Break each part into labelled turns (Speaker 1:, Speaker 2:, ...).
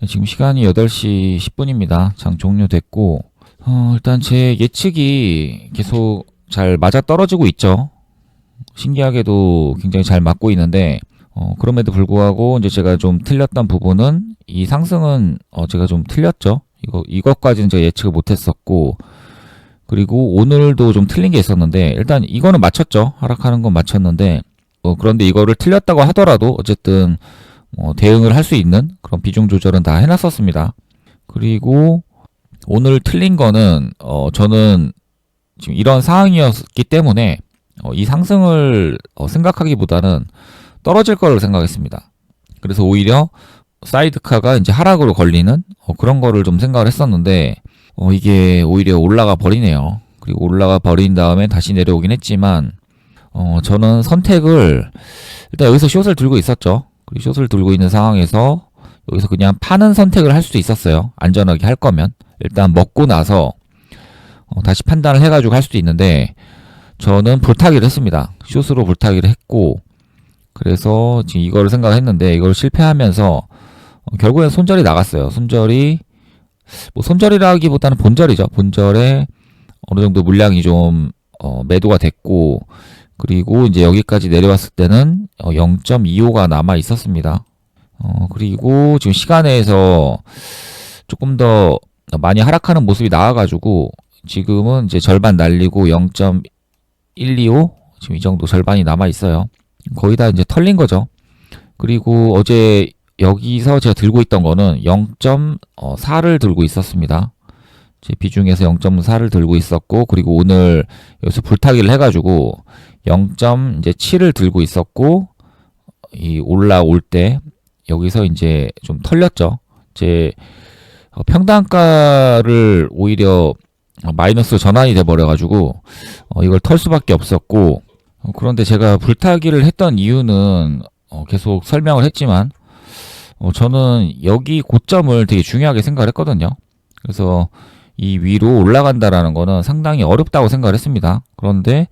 Speaker 1: 지금 시간이 8시 10분입니다. 장 종료됐고, 일단 제 예측이 계속 잘 맞아 떨어지고 있죠. 신기하게도 굉장히 잘 맞고 있는데, 그럼에도 불구하고 이제 제가 좀 틀렸던 부분은 이 상승은 제가 좀 틀렸죠. 이것까지는 제가 예측을 못했었고, 그리고 오늘도 좀 틀린 게 있었는데, 일단 이거는 맞췄죠. 하락하는 건 맞췄는데, 그런데 이거를 틀렸다고 하더라도 어쨌든 대응을 할 수 있는 그런 비중 조절은 다 해놨었습니다. 그리고 오늘 틀린 거는 저는 지금 이런 상황이었기 때문에 이 상승을 생각하기보다는 떨어질 거를 생각했습니다. 그래서 오히려 사이드카가 이제 하락으로 걸리는 그런 거를 좀 생각을 했었는데 이게 오히려 올라가 버리네요. 그리고 올라가 버린 다음에 다시 내려오긴 했지만 저는 선택을 일단 여기서 숏을 들고 있었죠. 그리고 숏을 들고 있는 상황에서 여기서 그냥 파는 선택을 할 수도 있었어요. 안전하게 할 거면 일단 먹고 나서 다시 판단을 해가지고 할 수도 있는데 저는 불타기를 했습니다. 숏으로 불타기를 했고 그래서 지금 이거를 생각했는데 이걸 실패하면서 결국엔 손절이 나갔어요. 손절이 뭐 손절이라기보다는 본절이죠. 본절에 어느 정도 물량이 좀 매도가 됐고 그리고 이제 여기까지 내려왔을 때는 0.25가 남아 있었습니다. 그리고 지금 시간에서 조금 더 많이 하락하는 모습이 나와가지고 지금은 이제 절반 날리고 0.125 지금 이 정도 절반이 남아 있어요. 거의 다 이제 털린 거죠. 그리고 어제 여기서 제가 들고 있던 거는 0.4를 들고 있었습니다. 제 비중에서 0.4를 들고 있었고 그리고 오늘 여기서 불타기를 해가지고 0.7을 들고 있었고 이 올라올 때 여기서 이제 좀 털렸죠. 제 평단가를 오히려 마이너스로 전환이 돼 버려가지고 이걸 털 수밖에 없었고 그런데 제가 불타기를 했던 이유는 계속 설명을 했지만 저는 여기 고점을 되게 중요하게 생각을 했거든요. 그래서 이 위로 올라간다라는 거는 상당히 어렵다고 생각을 했습니다. 그런데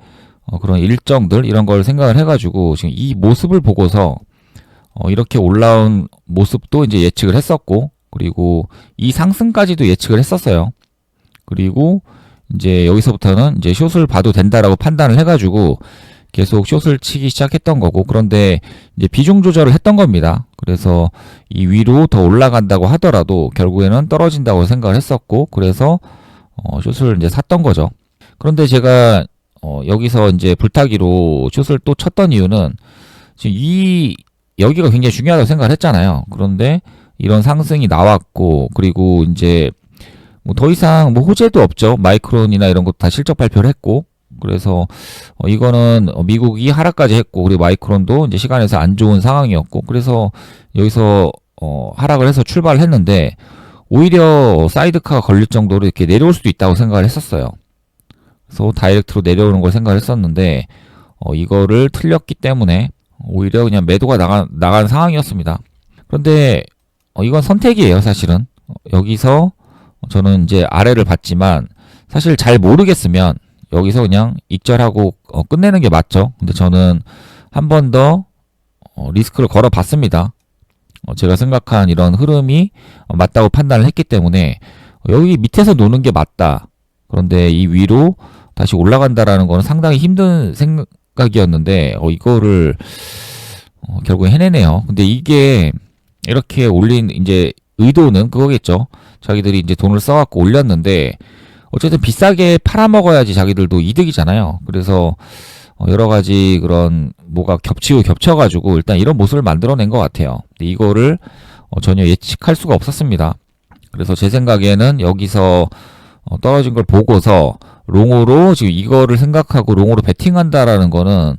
Speaker 1: 그런 일정들 이런 걸 생각을 해가지고 지금 이 모습을 보고서 이렇게 올라온 모습도 이제 예측을 했었고 그리고 이 상승까지도 예측을 했었어요. 그리고 이제 여기서부터는 이제 숏을 봐도 된다라고 판단을 해가지고 계속 숏을 치기 시작했던 거고 그런데 이제 비중 조절을 했던 겁니다. 그래서 이 위로 더 올라간다고 하더라도 결국에는 떨어진다고 생각을 했었고 그래서 숏을 이제 샀던 거죠. 그런데 제가 여기서 이제 불타기로 숏을 또 쳤던 이유는 지금 여기가 굉장히 중요하다고 생각을 했잖아요. 그런데 이런 상승이 나왔고 그리고 이제 뭐 더 이상 뭐 호재도 없죠. 마이크론이나 이런 것도 다 실적 발표를 했고 그래서 이거는 미국이 하락까지 했고 그리고 마이크론도 이제 시간에서 안 좋은 상황이었고 그래서 여기서 하락을 해서 출발을 했는데 오히려 사이드카가 걸릴 정도로 이렇게 내려올 수도 있다고 생각을 했었어요. 그래서 다이렉트로 내려오는 걸 생각을 했었는데 이거를 틀렸기 때문에 오히려 그냥 매도가 나간 상황이었습니다. 그런데 이건 선택이에요. 사실은 여기서 저는 이제 아래를 봤지만 사실 잘 모르겠으면 여기서 그냥 익절하고 끝내는 게 맞죠. 근데 저는 한 번 더 리스크를 걸어 봤습니다. 제가 생각한 이런 흐름이 맞다고 판단을 했기 때문에 여기 밑에서 노는 게 맞다. 그런데 이 위로 다시 올라간다라는 거는 상당히 힘든 생각이었는데 이거를 결국에 해내네요. 근데 이게 이렇게 올린 이제 의도는 그거겠죠. 자기들이 이제 돈을 써갖고 올렸는데 어쨌든 비싸게 팔아먹어야지 자기들도 이득이잖아요. 그래서 여러 가지 그런 뭐가 겹쳐가지고 일단 이런 모습을 만들어낸 것 같아요. 근데 이거를 전혀 예측할 수가 없었습니다. 그래서 제 생각에는 여기서 떨어진 걸 보고서 롱으로 지금 이거를 생각하고 롱으로 베팅한다라는 거는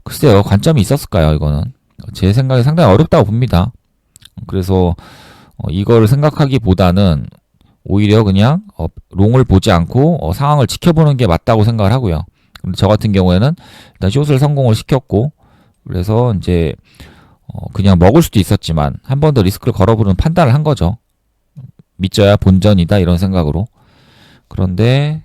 Speaker 1: 글쎄요 관점이 있었을까요? 이거는 제 생각에 상당히 어렵다고 봅니다. 그래서 이거를 생각하기보다는 오히려 그냥 롱을 보지 않고 상황을 지켜보는 게 맞다고 생각을 하고요. 근데 저 같은 경우에는 일단 숏을 성공을 시켰고 그래서 이제 그냥 먹을 수도 있었지만 한 번 더 리스크를 걸어보는 판단을 한 거죠. 믿져야 본전이다 이런 생각으로. 그런데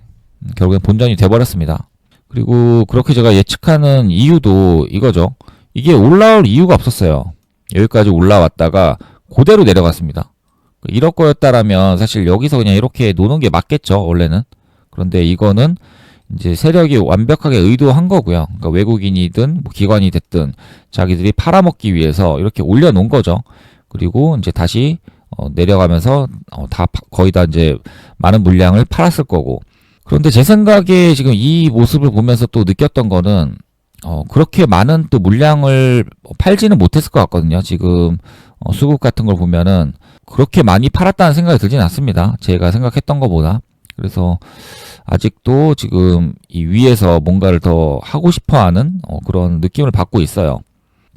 Speaker 1: 결국엔 본전이 돼버렸습니다. 그리고 그렇게 제가 예측하는 이유도 이거죠. 이게 올라올 이유가 없었어요. 여기까지 올라왔다가 그대로 내려갔습니다. 이럴 거였다라면 사실 여기서 그냥 이렇게 노는 게 맞겠죠, 원래는. 그런데 이거는 이제 세력이 완벽하게 의도한 거고요. 그러니까 외국인이든 뭐 기관이 됐든 자기들이 팔아먹기 위해서 이렇게 올려놓은 거죠. 그리고 이제 다시 내려가면서 거의 다 이제 많은 물량을 팔았을 거고. 그런데 제 생각에 지금 이 모습을 보면서 또 느꼈던 거는 그렇게 많은 또 물량을 팔지는 못했을 것 같거든요. 지금 수급 같은 걸 보면은 그렇게 많이 팔았다는 생각이 들진 않습니다. 제가 생각했던 것보다. 그래서 아직도 지금 이 위에서 뭔가를 더 하고 싶어 하는 그런 느낌을 받고 있어요.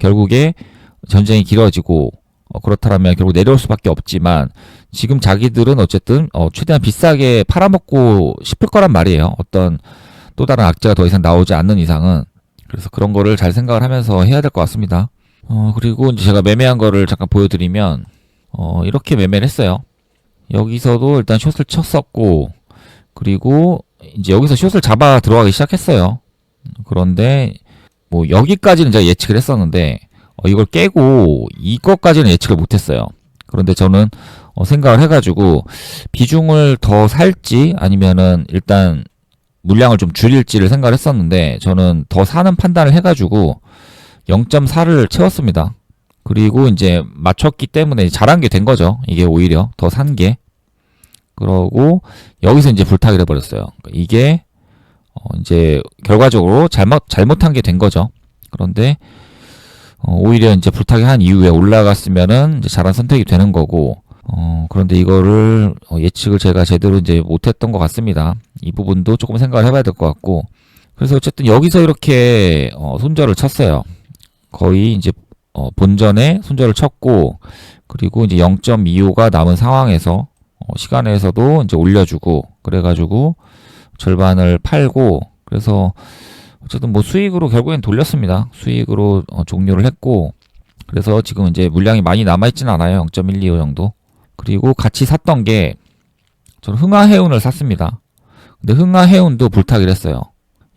Speaker 1: 결국에 전쟁이 길어지고 그렇다면 결국 내려올 수밖에 없지만 지금 자기들은 어쨌든 최대한 비싸게 팔아먹고 싶을 거란 말이에요. 어떤 또 다른 악재가 더 이상 나오지 않는 이상은. 그래서 그런 거를 잘 생각을 하면서 해야 될 것 같습니다. 그리고 이제 제가 매매한 거를 잠깐 보여드리면 이렇게 매매를 했어요. 여기서도 일단 숏을 쳤었고, 그리고 이제 여기서 숏을 잡아 들어가기 시작했어요. 그런데 뭐 여기까지는 제가 예측을 했었는데 이걸 깨고 이것까지는 예측을 못했어요. 그런데 저는 생각을 해가지고 비중을 더 살지 아니면은 일단 물량을 좀 줄일지를 생각을 했었는데 저는 더 사는 판단을 해가지고 0.4를 채웠습니다. 그리고 이제 맞췄기 때문에 잘한 게 된 거죠. 이게 오히려 더 산 게. 그러고 여기서 이제 불타기를 해버렸어요. 이게 이제 결과적으로 잘못한 게 된 거죠. 그런데 오히려 이제 불타기 한 이후에 올라갔으면은 이제 잘한 선택이 되는 거고, 그런데 이거를 예측을 제가 제대로 이제 못했던 것 같습니다. 이 부분도 조금 생각을 해봐야 될 것 같고, 그래서 어쨌든 여기서 이렇게 손절을 쳤어요. 거의 이제 본전에 손절을 쳤고, 그리고 이제 0.25가 남은 상황에서 시간에서도 이제 올려주고, 그래가지고 절반을 팔고, 그래서 어쨌든 뭐 수익으로 결국엔 돌렸습니다. 수익으로 종료를 했고, 그래서 지금 이제 물량이 많이 남아있진 않아요. 0.125 정도. 그리고 같이 샀던 게 저는 흥하해운을 샀습니다. 근데 흥하해운도 불타기를 했어요.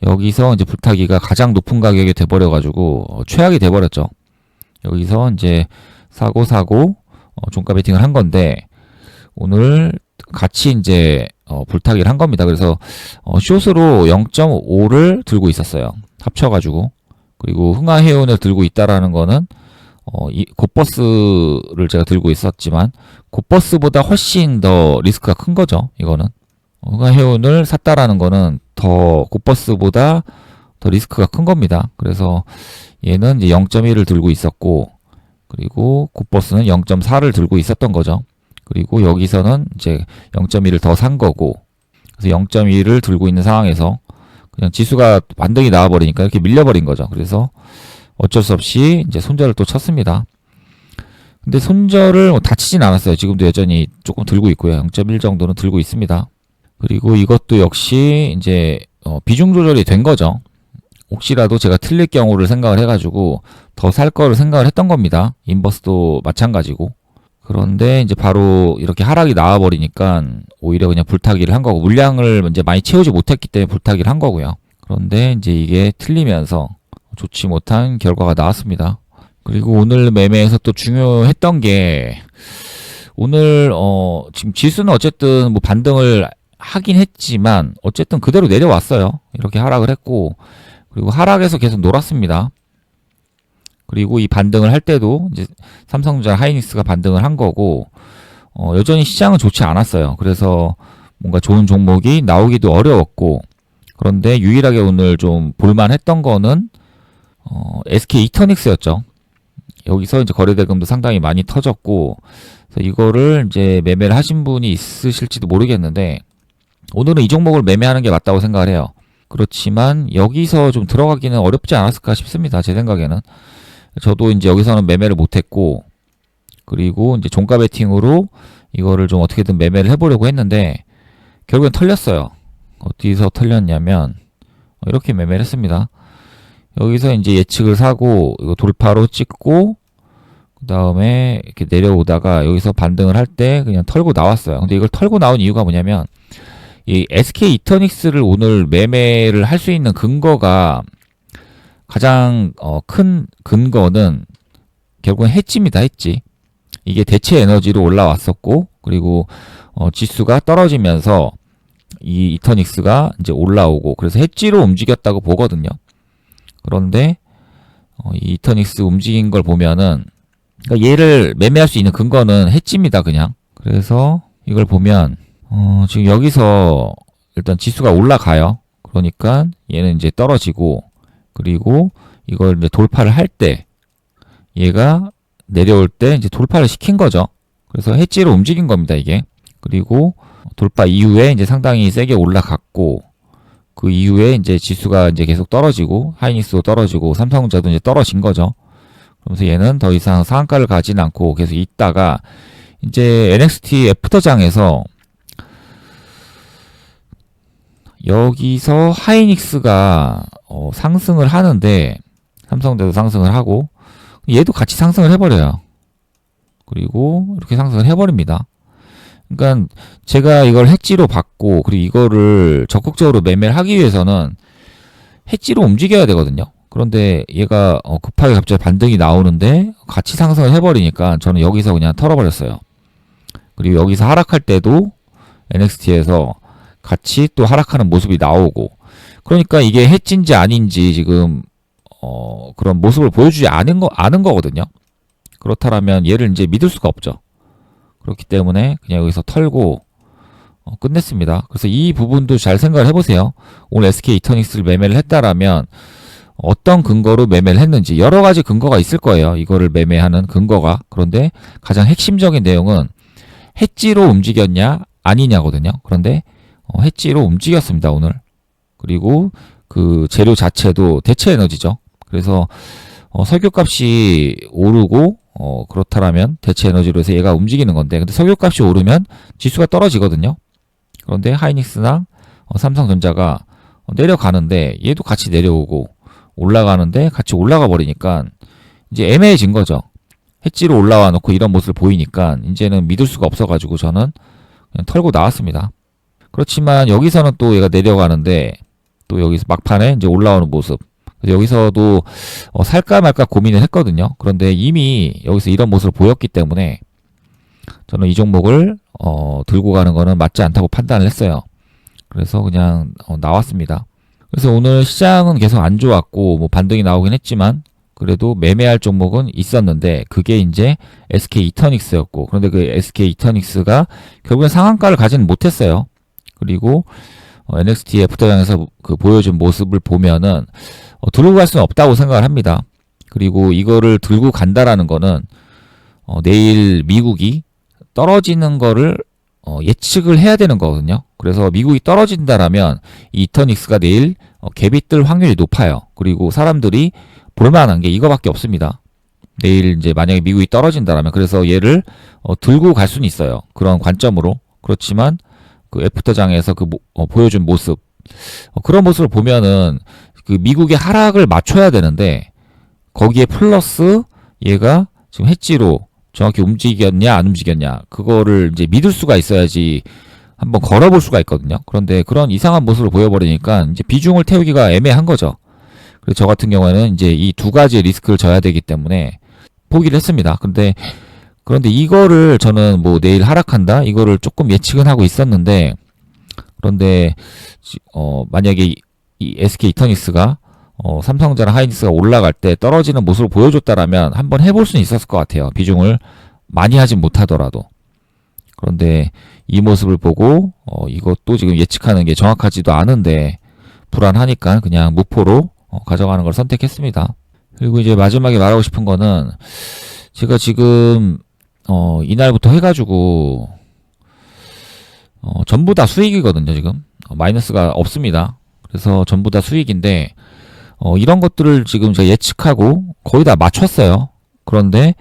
Speaker 1: 여기서 이제 불타기가 가장 높은 가격이 돼버려가지고 최악이 돼버렸죠. 여기서 이제 사고 종가 베팅을 한 건데 오늘 같이 이제 불타기를 한 겁니다. 그래서 숏으로 0.5를 들고 있었어요. 합쳐가지고. 그리고 흥하해운을 들고 있다라는 거는 이 곧버스를 제가 들고 있었지만 곧버스보다 훨씬 더 리스크가 큰 거죠. 이거는 흥하해운을 샀다라는 거는 더 곧버스보다 더 리스크가 큰 겁니다. 그래서 얘는 이제 0.1을 들고 있었고, 그리고 곧버스는 0.4를 들고 있었던 거죠. 그리고 여기서는 이제 0.1을 더 산 거고, 그래서 0.1을 들고 있는 상황에서 그냥 지수가 반등이 나와버리니까 이렇게 밀려버린 거죠. 그래서 어쩔 수 없이 이제 손절을 또 쳤습니다. 근데 손절을 다 치진 않았어요. 지금도 여전히 조금 들고 있고요. 0.1 정도는 들고 있습니다. 그리고 이것도 역시 이제 비중 조절이 된 거죠. 혹시라도 제가 틀릴 경우를 생각을 해가지고 더 살 거를 생각을 했던 겁니다. 인버스도 마찬가지고. 그런데 이제 바로 이렇게 하락이 나와버리니까 오히려 그냥 불타기를 한 거고, 물량을 이제 많이 채우지 못했기 때문에 불타기를 한 거고요. 그런데 이제 이게 틀리면서 좋지 못한 결과가 나왔습니다. 그리고 오늘 매매에서 또 중요했던 게 오늘 지금 지수는 어쨌든 뭐 반등을 하긴 했지만 어쨌든 그대로 내려왔어요. 이렇게 하락을 했고, 그리고 하락에서 계속 놀았습니다. 그리고 이 반등을 할 때도 이제 삼성전자, 하이닉스가 반등을 한 거고, 여전히 시장은 좋지 않았어요. 그래서 뭔가 좋은 종목이 나오기도 어려웠고, 그런데 유일하게 오늘 좀 볼만했던 거는 SK 이터닉스였죠. 여기서 이제 거래대금도 상당히 많이 터졌고, 그래서 이거를 이제 매매를 하신 분이 있으실지도 모르겠는데 오늘은 이 종목을 매매하는 게 맞다고 생각을 해요. 그렇지만 여기서 좀 들어가기는 어렵지 않았을까 싶습니다. 제 생각에는. 저도 이제 여기서는 매매를 못했고, 그리고 이제 종가 베팅으로 이거를 좀 어떻게든 매매를 해보려고 했는데 결국엔 털렸어요. 어디서 털렸냐면 이렇게 매매를 했습니다. 여기서 이제 예측을 사고 이거 돌파로 찍고 그 다음에 이렇게 내려오다가 여기서 반등을 할 때 그냥 털고 나왔어요. 근데 이걸 털고 나온 이유가 뭐냐면 이 SK 이터닉스를 오늘 매매를 할 수 있는 근거가 가장 큰 근거는 결국은 해지입니다. 해지. 이게 대체 에너지로 올라왔었고, 그리고 지수가 떨어지면서 이 이터닉스가 이제 올라오고, 그래서 해지로 움직였다고 보거든요. 그런데 이 이터닉스 움직인 걸 보면은, 그러니까 얘를 매매할 수 있는 근거는 해지입니다, 그냥. 그래서 이걸 보면 지금 여기서 일단 지수가 올라가요. 그러니까 얘는 이제 떨어지고, 그리고 이걸 이제 돌파를 할 때, 얘가 내려올 때 이제 돌파를 시킨 거죠. 그래서 해지로 움직인 겁니다, 이게. 그리고 돌파 이후에 이제 상당히 세게 올라갔고, 그 이후에 이제 지수가 이제 계속 떨어지고, 하이닉스도 떨어지고, 삼성전자도 이제 떨어진 거죠. 그러면서 얘는 더 이상 상한가를 가진 않고 계속 있다가, 이제 NXT 애프터장에서 여기서 하이닉스가 상승을 하는데, 삼성전자도 상승을 하고, 얘도 같이 상승을 해버려요. 그리고 이렇게 상승을 해버립니다. 그러니까 제가 이걸 해지로 받고, 그리고 이거를 적극적으로 매매를 하기 위해서는 해지로 움직여야 되거든요. 그런데 얘가 급하게 갑자기 반등이 나오는데 같이 상승을 해버리니까 저는 여기서 그냥 털어버렸어요. 그리고 여기서 하락할 때도 NXT에서 같이 또 하락하는 모습이 나오고, 그러니까 이게 해지인지 아닌지 지금 그런 모습을 보여주지 않은 거거든요. 그렇다면 얘를 이제 믿을 수가 없죠. 그렇기 때문에 그냥 여기서 털고 끝냈습니다. 그래서 이 부분도 잘 생각을 해보세요. 오늘 SK 이터닉스를 매매를 했다라면 어떤 근거로 매매를 했는지, 여러 가지 근거가 있을 거예요. 이거를 매매하는 근거가. 그런데 가장 핵심적인 내용은 해지로 움직였냐 아니냐거든요. 그런데 해지로 움직였습니다, 오늘. 그리고 그 재료 자체도 대체 에너지죠. 그래서 석유값이 오르고 그렇다라면 대체 에너지로 해서 얘가 움직이는 건데, 근데 석유값이 오르면 지수가 떨어지거든요. 그런데 하이닉스나 삼성전자가 내려가는데 얘도 같이 내려오고, 올라가는데 같이 올라가 버리니까 이제 애매해진 거죠. 해지로 올라와 놓고 이런 모습을 보이니까 이제는 믿을 수가 없어가지고 저는 그냥 털고 나왔습니다. 그렇지만 여기서는 또 얘가 내려가는데 또 여기서 막판에 이제 올라오는 모습, 여기서도 살까 말까 고민을 했거든요. 그런데 이미 여기서 이런 모습을 보였기 때문에 저는 이 종목을 들고 가는 거는 맞지 않다고 판단을 했어요. 그래서 그냥 나왔습니다. 그래서 오늘 시장은 계속 안 좋았고, 뭐 반등이 나오긴 했지만 그래도 매매할 종목은 있었는데, 그게 이제 SK 이터닉스였고, 그런데 그 SK 이터닉스가 결국엔 상한가를 가지는 못했어요. 그리고 NXT 애프터장에서 그 보여준 모습을 보면은 들고 갈 수는 없다고 생각을 합니다. 그리고 이거를 들고 간다라는 거는 내일 미국이 떨어지는 거를 예측을 해야 되는 거거든요. 그래서 미국이 떨어진다라면 이 이터닉스가 내일 갭이 뜰 확률이 높아요. 그리고 사람들이 볼만한 게 이거밖에 없습니다. 내일 이제 만약에 미국이 떨어진다라면, 그래서 얘를 들고 갈 수는 있어요. 그런 관점으로. 그렇지만 그 애프터장에서 보여준 모습, 그런 모습을 보면은 그 미국의 하락을 맞춰야 되는데, 거기에 플러스 얘가 지금 해지로 정확히 움직였냐 안 움직였냐, 그거를 이제 믿을 수가 있어야지 한번 걸어볼 수가 있거든요. 그런데 그런 이상한 모습을 보여버리니까 이제 비중을 태우기가 애매한 거죠. 그래서 저 같은 경우에는 이제 이 두 가지의 리스크를 져야 되기 때문에 포기를 했습니다. 그런데 이거를 저는 뭐 내일 하락한다 이거를 조금 예측은 하고 있었는데, 그런데 만약에 이 SK 이터닉스가 삼성전자 하이닉스가 올라갈 때 떨어지는 모습을 보여줬다라면 한번 해볼 수는 있었을 것 같아요. 비중을 많이 하진 못하더라도. 그런데 이 모습을 보고 이것도 지금 예측하는 게 정확하지도 않은데 불안하니까 그냥 무포로 가져가는 걸 선택했습니다. 그리고 이제 마지막에 말하고 싶은 거는, 제가 지금 이날부터 해가지고 전부 다 수익이거든요. 지금 마이너스가 없습니다. 그래서 전부 다 수익인데 이런 것들을 지금 제가 예측하고 거의 다 맞췄어요. 그런데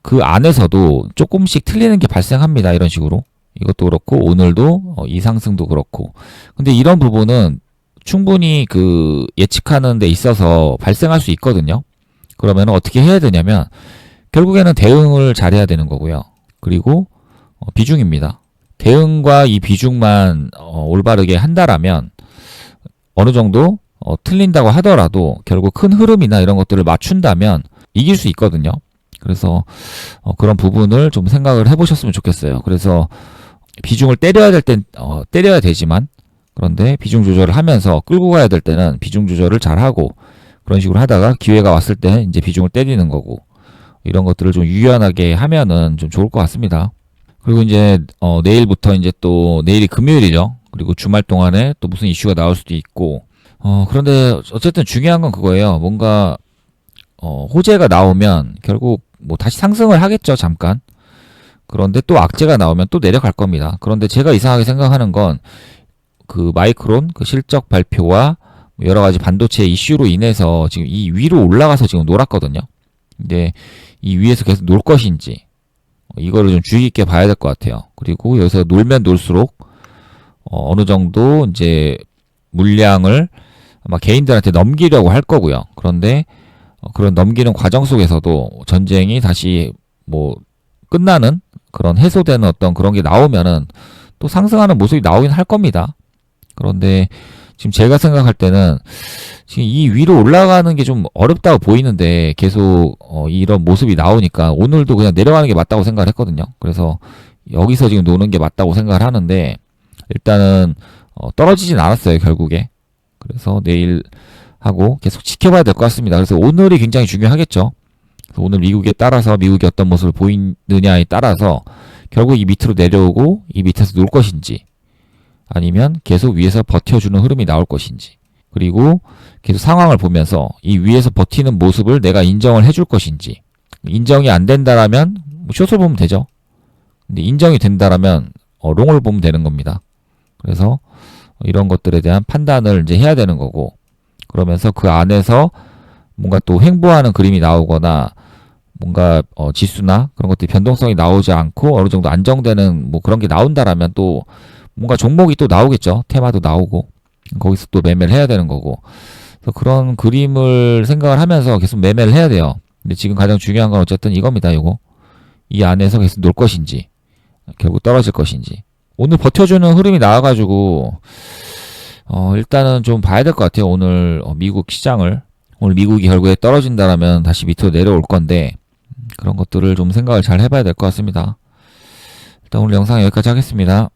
Speaker 1: 그 안에서도 조금씩 틀리는 게 발생합니다. 이런 식으로. 이것도 그렇고 오늘도 이 상승도 그렇고. 근데 이런 부분은 충분히 그 예측하는 데 있어서 발생할 수 있거든요. 그러면 어떻게 해야 되냐면 결국에는 대응을 잘해야 되는 거고요. 그리고 비중입니다. 대응과 이 비중만 올바르게 한다라면 어느 정도 틀린다고 하더라도 결국 큰 흐름이나 이런 것들을 맞춘다면 이길 수 있거든요. 그래서 그런 부분을 좀 생각을 해보셨으면 좋겠어요. 그래서 비중을 때려야 될 땐 때려야 되지만, 그런데 비중 조절을 하면서 끌고 가야 될 때는 비중 조절을 잘 하고, 그런 식으로 하다가 기회가 왔을 때 이제 비중을 때리는 거고, 이런 것들을 좀 유연하게 하면은 좀 좋을 것 같습니다. 그리고 이제 내일부터 이제 또 내일이 금요일이죠. 그리고 주말 동안에 또 무슨 이슈가 나올 수도 있고, 그런데 어쨌든 중요한 건 그거예요. 뭔가 호재가 나오면 결국 뭐 다시 상승을 하겠죠, 잠깐. 그런데 또 악재가 나오면 또 내려갈 겁니다. 그런데 제가 이상하게 생각하는 건 그 마이크론 그 실적 발표와 여러 가지 반도체 이슈로 인해서 지금 이 위로 올라가서 지금 놀았거든요. 근데 이 위에서 계속 놀 것인지 이거를 좀 주의 깊게 봐야 될 것 같아요. 그리고 여기서 놀면 놀수록 어느 정도 이제 물량을 아마 개인들한테 넘기려고 할 거고요. 그런데 그런 넘기는 과정 속에서도 전쟁이 다시 뭐 끝나는 그런 해소되는 어떤 그런 게 나오면은 또 상승하는 모습이 나오긴 할 겁니다. 그런데 지금 제가 생각할 때는 지금 이 위로 올라가는 게 좀 어렵다고 보이는데 계속 이런 모습이 나오니까 오늘도 그냥 내려가는 게 맞다고 생각을 했거든요. 그래서 여기서 지금 노는 게 맞다고 생각을 하는데 일단은 떨어지진 않았어요, 결국에. 그래서 내일 하고 계속 지켜봐야 될 것 같습니다. 그래서 오늘이 굉장히 중요하겠죠. 그래서 오늘 미국에 따라서 미국이 어떤 모습을 보이느냐에 따라서 결국 이 밑으로 내려오고 이 밑에서 놀 것인지 아니면 계속 위에서 버텨주는 흐름이 나올 것인지, 그리고 계속 상황을 보면서 이 위에서 버티는 모습을 내가 인정을 해줄 것인지. 인정이 안 된다라면 숏을 보면 되죠. 근데 인정이 된다라면 롱을 보면 되는 겁니다. 그래서 이런 것들에 대한 판단을 이제 해야 되는 거고, 그러면서 그 안에서 뭔가 또 횡보하는 그림이 나오거나 뭔가 지수나 그런 것들이 변동성이 나오지 않고 어느 정도 안정되는 뭐 그런 게 나온다라면 또 뭔가 종목이 또 나오겠죠. 테마도 나오고 거기서 또 매매를 해야 되는 거고. 그래서 그런 그림을 생각을 하면서 계속 매매를 해야 돼요. 근데 지금 가장 중요한 건 어쨌든 이겁니다. 요거 이 안에서 계속 놀 것인지 결국 떨어질 것인지. 오늘 버텨주는 흐름이 나와가지고 일단은 좀 봐야 될 것 같아요. 오늘 미국 시장을. 오늘 미국이 결국에 떨어진다라면 다시 밑으로 내려올 건데 그런 것들을 좀 생각을 잘 해봐야 될 것 같습니다. 일단 오늘 영상 여기까지 하겠습니다.